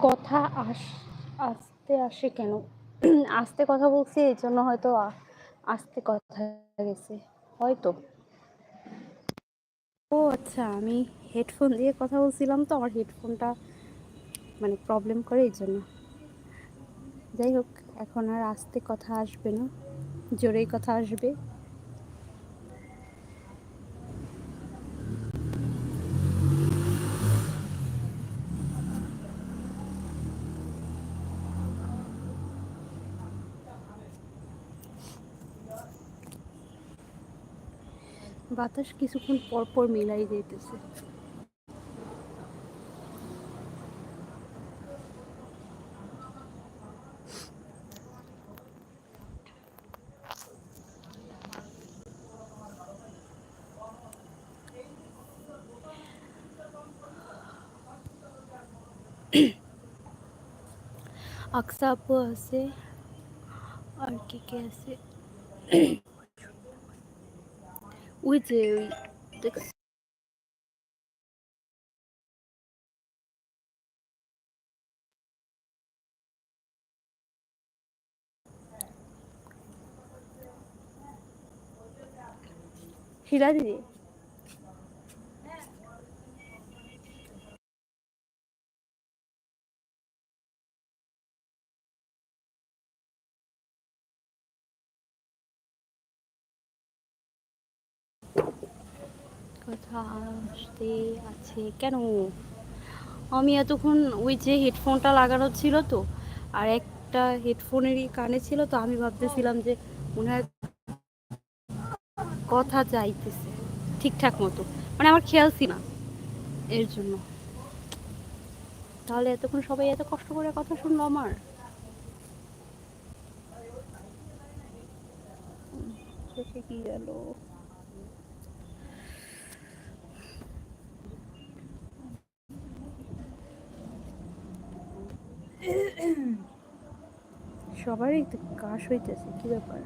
কথা আস্তে আসে কেন? আস্তে কথা বলছি এইজন্য হয়তো আস্তে কথা গেছে হয়তো। ও আচ্ছা, আমি হেডফোন দিয়ে কথা বলছিলাম তো আমার হেডফোনটা মানে প্রবলেম করে এইজন্য। যাই হোক, এখন আর আস্তে কথা আসবে না, জোরেই কথা আসবে। বাতাস কিছুক্ষণ পর পর মিলাই দিতেছে। আকসা আপু আছে, আর কে কে আছে? ওই যে ওই শিলা দিদি। কথা আসতে আছে কেন? আমি এতক্ষণ ওই যে হেডফোনটা লাগানো ছিল তো, আর একটা হেডফোনেরই কানে ছিল, তো আমি ভাবতেছিলাম যে মনে হয় কথা চাইতেছে ঠিকঠাক মতো, মানে আমার খেয়ালছি না এর জন্য। তাহলে এতক্ষণ সবাই এত কষ্ট করে কথা শুনলো আমার। শেষে কি গেল? সবারই তো কাশ হইতেছে, কি ব্যাপার?